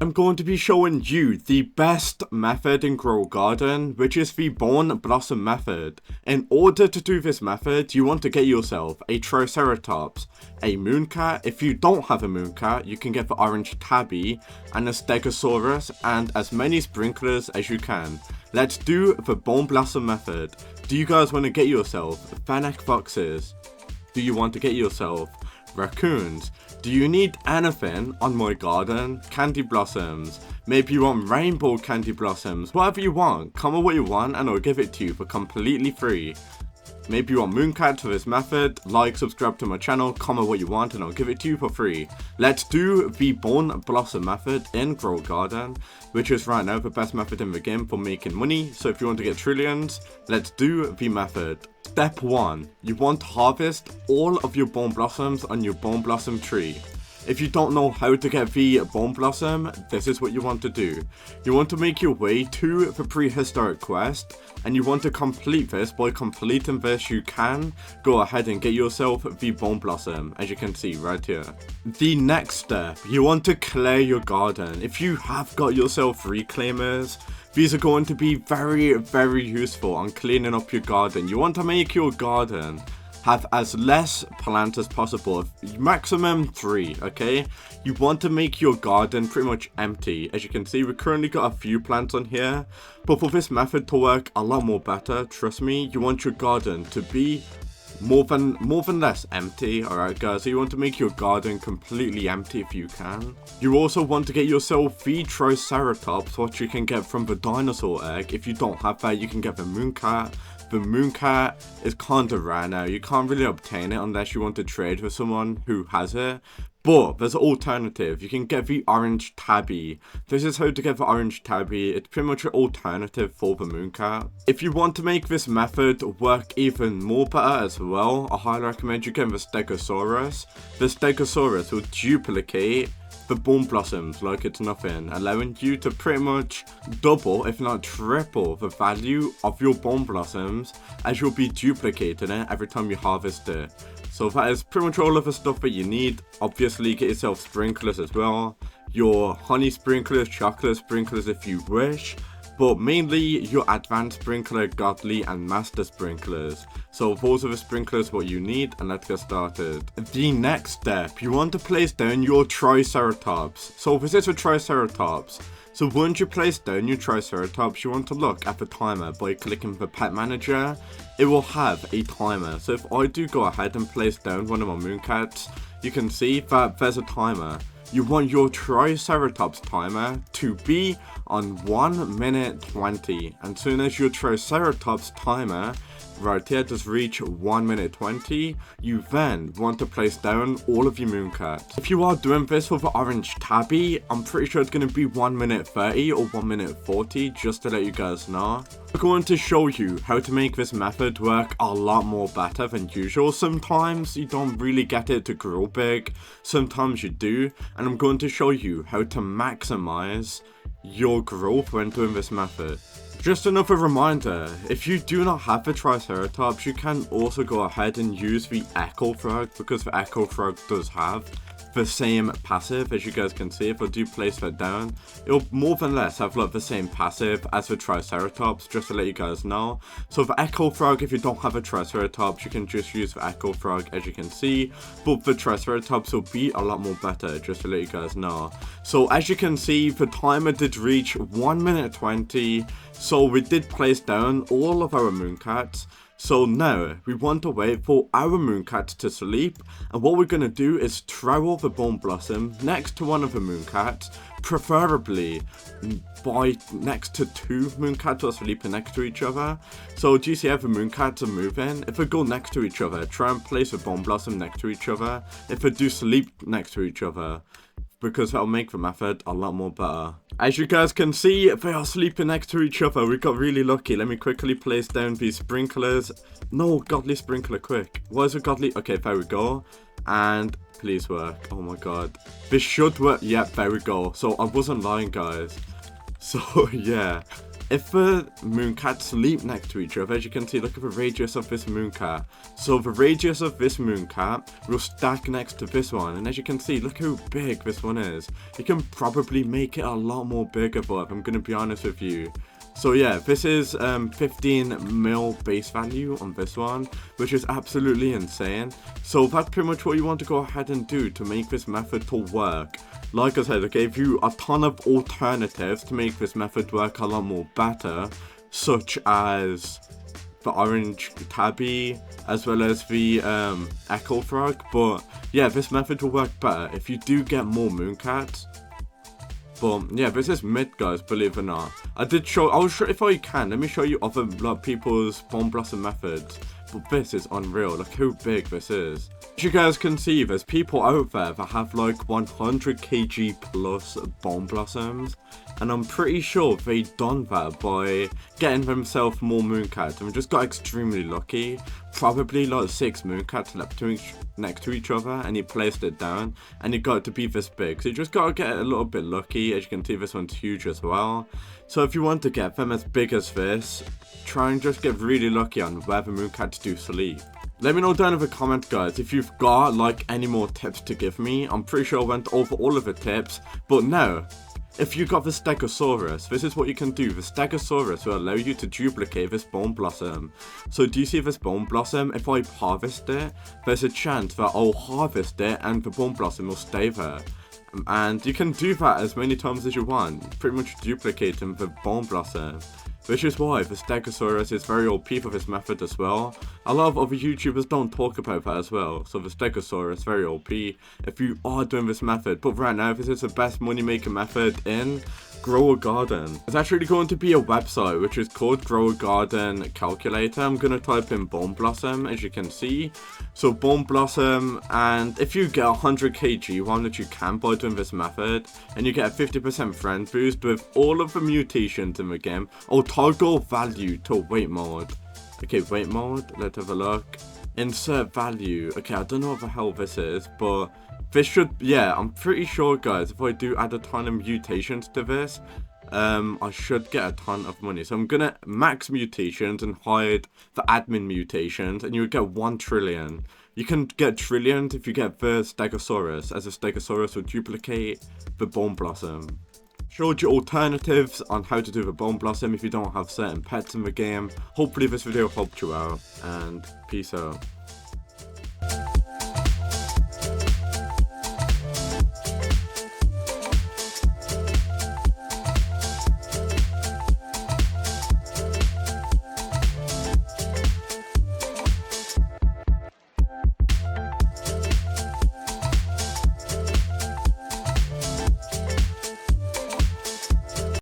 I'm going to be showing you the best method in Grow Garden, which is the Bone Blossom method. In order to do this method, you want to get yourself a Triceratops, a Mooncat. If you don't have a Mooncat, you can get the orange tabby and a Stegosaurus and as many sprinklers as you can. Let's do the Bone Blossom method. Do you guys want to get yourself fennec foxes? Do you want to get yourself raccoons? Do you need anything on my garden? Candy blossoms. Maybe you want rainbow candy blossoms. Whatever you want. Comment what you want and I'll give it to you for completely free. Maybe you want mooncats for this method. Like, subscribe to my channel, comment what you want and I'll give it to you for free. Let's do the Bone Blossom method in Grow Garden, which is right now the best method in the game for making money. So if you want to get trillions, let's do the method. Step 1. You want to harvest all of your bone blossoms on your bone blossom tree. If you don't know how to get the bone blossom, this is what you want to do. You want to make your way to the prehistoric quest, and you want to complete this. By completing this, you can go ahead and get yourself the bone blossom, as you can see right here. The next step, you want to clear your garden. If you have got yourself reclaimers, these are going to be very useful on cleaning up your garden. You want to make your garden have as less plants as possible, maximum 3, okay? You want to make your garden pretty much empty. As you can see, we currently got a few plants on here, but for this method to work a lot more better, trust me, you want your garden to be more than less empty. Alright guys, so you want to make your garden completely empty if you can. You also want to get yourself the Triceratops, what you can get from the dinosaur egg. If you don't have that, you can get the Mooncat. The Mooncat is kinda rare now. You can't really obtain it unless you want to trade with someone who has it. But there's an alternative. You can get the orange tabby. This is how to get the orange tabby. It's pretty much an alternative for the Mooncat. If you want to make this method work even more better as well, I highly recommend you getting the Stegosaurus. The Stegosaurus will duplicate the bone blossoms like it's nothing, allowing you to pretty much double, if not triple, the value of your bone blossoms, as you'll be duplicating it every time you harvest it. So that is pretty much all of the stuff that you need. Obviously, get yourself sprinklers as well, your honey sprinklers, chocolate sprinklers if you wish, but mainly your advanced sprinkler, godly and master sprinklers. So those are the sprinklers what you need, and let's get started. The next step, you want to place down your Triceratops. So this is a Triceratops. So once you place down your Triceratops, you want to look at the timer by clicking the pet manager. It will have a timer. So if I do go ahead and place down one of my mooncats, you can see that there's a timer. You want your Triceratops timer to be on 1 minute 20. And soon as your Triceratops timer right here does reach 1 minute 20, you then want to place down all of your mooncats. If you are doing this with the orange tabby, I'm pretty sure it's going to be 1 minute 30 or 1 minute 40, just to let you guys know. I'm going to show you how to make this method work a lot more better than usual. Sometimes you don't really get it to grow big, sometimes you do, and I'm going to show you how to maximize your growth when doing this method. Just another reminder, if you do not have the Triceratops, you can also go ahead and use the Echo Frog, because the Echo Frog does have the same passive. As you guys can see, if I do place that down, it'll more than less have like the same passive as the Triceratops, just to let you guys know. So the Echo Frog, if you don't have a Triceratops, you can just use the Echo Frog, as you can see, but the Triceratops will be a lot more better, just to let you guys know. So as you can see, the timer did reach 1 minute 20, so we did place down all of our mooncats. So now, we want to wait for our mooncats to sleep, and what we're going to do is throw the bone blossom next to one of the mooncats, preferably by next to 2 mooncats are sleeping next to each other. So do you see how the mooncats are moving? If they go next to each other, try and place a bone blossom next to each other. If they do sleep next to each other, because that'll make the method a lot more better. As you guys can see, they are sleeping next to each other. We got really lucky. Let me quickly place down these sprinklers. No, godly sprinkler, quick. Where's the godly? Okay, there we go. And please work. Oh my god. This should work. Yep, there we go. So I wasn't lying, guys. So yeah. if the mooncats sleep next to each other, as you can see, look at the radius of this mooncat. So the radius of this mooncat will stack next to this one, and as you can see, look how big this one is. You can probably make it a lot more bigger, but if I'm going to be honest with you. So yeah, this is 15 mil base value on this one, which is absolutely insane. So that's pretty much what you want to go ahead and do to make this method to work. Like I said, I gave you a ton of alternatives to make this method work a lot more better, such as the orange tabby, as well as the echo frog. But yeah, this method will work better if you do get more mooncats. But yeah, this is mid, guys, believe it or not. I'll show if I can, let me show you other people's Bone Blossom methods. But this is unreal, look how big this is. As you guys can see, there's people out there that have like 100 kg plus Bone Blossoms. And I'm pretty sure they done that by getting themselves more mooncats. And we just got extremely lucky. Probably like 6 mooncats next to each other, and he placed it down, and it got to be this big. So you just gotta get a little bit lucky. As you can see, this one's huge as well. So if you want to get them as big as this, try and just get really lucky on where the mooncats do sleep. Let me know down in the comments, guys, if you've got like any more tips to give me. I'm pretty sure I went over all of the tips, but no. If you got the Stegosaurus, this is what you can do. The Stegosaurus will allow you to duplicate this Bone Blossom. So do you see this Bone Blossom? If I harvest it, there's a chance that I'll harvest it and the Bone Blossom will stay there. And you can do that as many times as you want, pretty much duplicating the Bone Blossom. Which is why the Stegosaurus is very OP for this method as well. A lot of other YouTubers don't talk about that as well. So the Stegosaurus is very OP if you are doing this method. But right now, this is the best money making method in Grow a Garden. There's actually going to be a website which is called Grow a Garden Calculator. I'm going to type in Bone Blossom, as you can see. So Bone Blossom, and if you get 100 kg, one that you can by doing this method, and you get a 50% friend boost with all of the mutations in the game. Oh, toggle value to weight mode. Okay, weight mode, let's have a look. Insert value. Okay, I don't know what the hell this is, but this should, yeah, I'm pretty sure, guys, if I do add a ton of mutations to this, I should get a ton of money. So I'm gonna max mutations and hide the admin mutations, and you would get 1 trillion. You can get trillions if you get the Stegosaurus, as the Stegosaurus will duplicate the Bone Blossom. Showed you alternatives on how to do the Bone Blossom if you don't have certain pets in the game. Hopefully this video helped you out, and peace out.